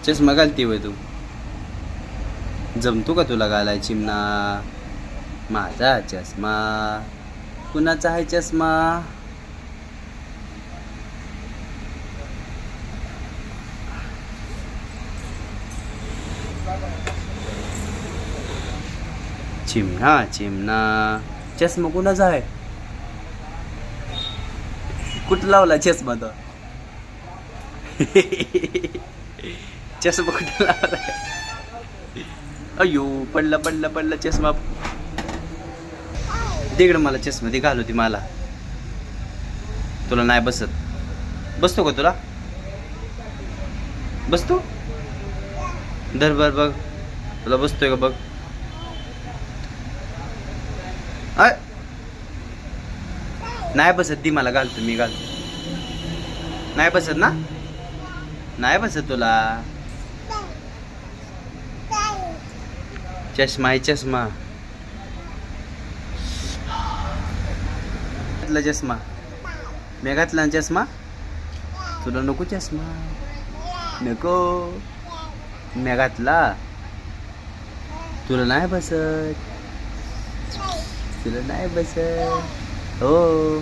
चष्मा घालती होय तू? जमतो का तुला घालाय चिमणा? माझा चष्मा. कुणाचा आहे चष्मा? चिमणा चिमणा. चष्मा कुणाचा आहे? कुठं लावला चष्मा तो? चष्मा कुठं लावलाय? अयो, पडला पडला पडला चष्मा. तिकडं मला चष्मा ती घालू ती मला. तुला नाही बसत. बसतो का तुला? बसतो? धर बर बघ, तुला बसतोय का बघ. नाही बसत ती मला, घालतो मी घालतो. नाही बसत ना? नाही बसत तुला. चष्मा आहे चष्मा. घातला चष्मा. मी घातला ना चष्मा. तुला नको चष्मा? नको. मी घातला. तुला नाही बसत. तुला नाही बसत. हो.